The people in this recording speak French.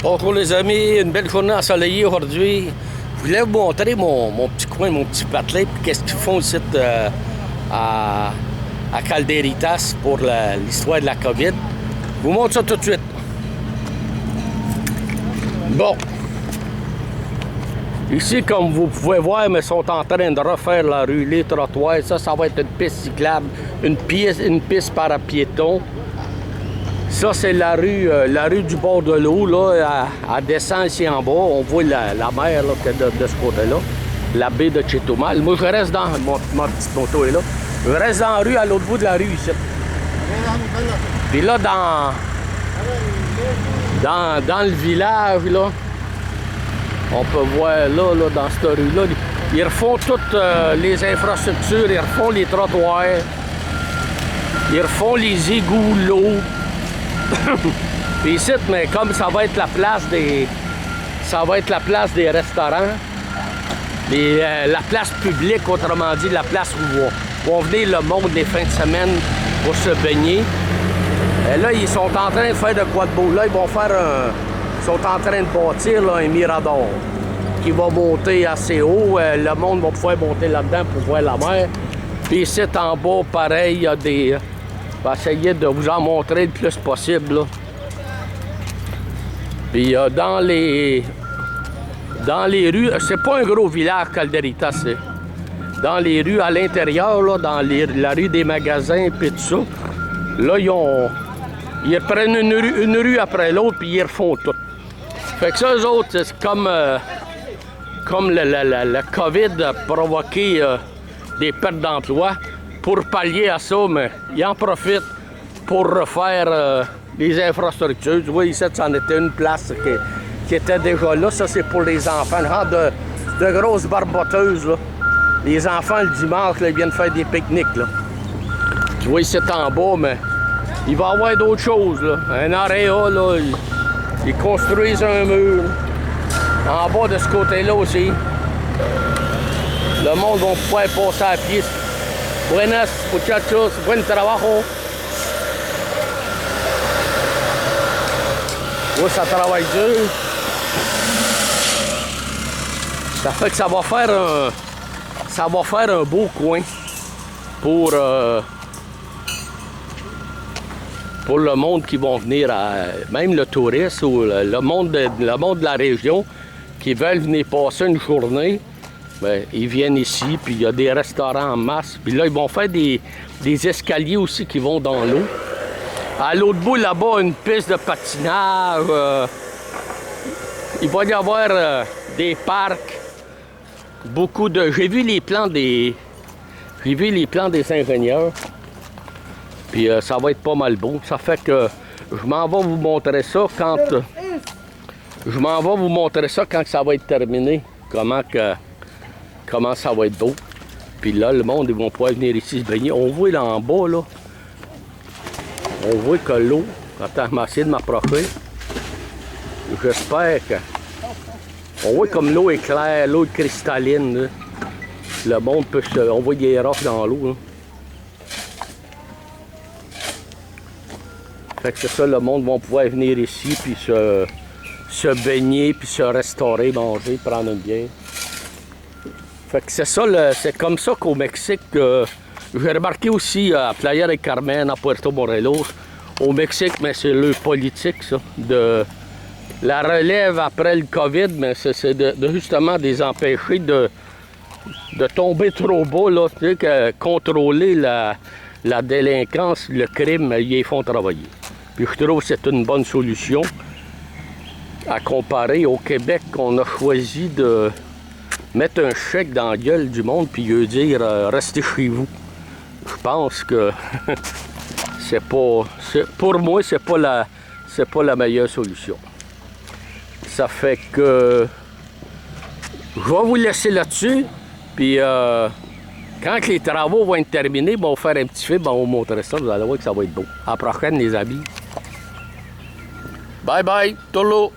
Bonjour les amis, une belle journée ensoleillée aujourd'hui. Je voulais vous montrer mon petit coin, mon petit patelin, puis qu'est-ce qu'ils font ici à Calderitas pour l'histoire de la COVID. Je vous montre ça tout de suite. Bon. Ici, comme vous pouvez voir, ils sont en train de refaire la rue, les trottoirs. Ça va être une piste cyclable, une piste para piétons. Ça, c'est la rue du bord de l'eau, là. Elle descend ici en bas. On voit la mer là, de ce côté-là, la baie de Chetumal. Moi, je reste dans... Ma petite moto est là. Je reste dans la rue, à l'autre bout de la rue, ici. Puis là, dans le village, là, on peut voir, là dans cette rue-là, ils refont toutes les infrastructures, ils refont les trottoirs, ils refont les égouts, l'eau. Puis ici, mais comme ça va être la place des restaurants, la place publique, autrement dit, la place où vont venir le monde des fins de semaine pour se baigner. Et là, ils sont en train de faire de quoi de beau. Là, ils sont en train de bâtir là, un mirador qui va monter assez haut. Le monde va pouvoir monter là-dedans pour voir la mer. Puis ici, en bas, pareil, il y a des... Je vais essayer de vous en montrer le plus possible. Là. Puis dans les rues, c'est pas un gros village, Calderitas, c'est. Dans les rues à l'intérieur, là, dans la rue des magasins et tout ça, là, ils prennent une rue après l'autre puis ils refont tout. Fait que ça, eux autres, c'est comme le COVID a provoqué des pertes d'emploi. Pour pallier à ça, mais ils en profitent pour refaire les infrastructures. Tu vois, ici, c'en était une place qui était déjà là. Ça, c'est pour les enfants, genre de grosses barboteuses. Là. Les enfants, le dimanche, là, ils viennent faire des pique-niques. Là. Tu vois, ici, en bas, mais il va y avoir d'autres choses. Là. Un aréa, là, ils construisent un mur. En bas de ce côté-là aussi. Le monde va pouvoir passer à pied. Buenas, muchachos, buen trabajo. Oui, ça travaille dur. Ça fait que ça va faire un beau coin pour le monde qui vont venir, même le touriste ou le monde de la région qui veulent venir passer une journée. Bien, ils viennent ici, puis il y a des restaurants en masse. Puis là, ils vont faire des escaliers aussi qui vont dans l'eau. À l'autre bout, là-bas, une piste de patinage. Il va y avoir des parcs. Beaucoup de... J'ai vu les plans des ingénieurs. Puis ça va être pas mal beau. Ça fait que je m'en vais vous montrer ça quand... quand ça va être terminé. Comment ça va être beau. Puis là, le monde, ils vont pouvoir venir ici se baigner. On voit là en bas, là. On voit que l'eau... Attends, je vais essayer de m'approcher. J'espère que... On voit comme l'eau est claire, l'eau est cristalline. Là. Le monde peut se... On voit des roches dans l'eau. Fait que c'est ça, le monde va pouvoir venir ici, puis se baigner, puis se restaurer, manger, prendre une bière. Fait que c'est ça, c'est comme ça qu'au Mexique, j'ai remarqué aussi à Playa del Carmen, à Puerto Morelos, au Mexique, mais c'est le politique, ça, de la relève après le COVID, mais c'est justement des empêcher de tomber trop bas, là, tu sais, que contrôler la délinquance, le crime, ils les font travailler. Puis je trouve que c'est une bonne solution à comparer au Québec, qu'on a choisi de mettre un chèque dans la gueule du monde puis lui dire restez chez vous. Je pense que pour moi, c'est pas la meilleure solution. Ça fait que je vais vous laisser là-dessus. Puis quand les travaux vont être terminés, on va faire un petit film, on va vous montrer ça. Vous allez voir que ça va être beau. À la prochaine, les amis. Bye bye, Tolo.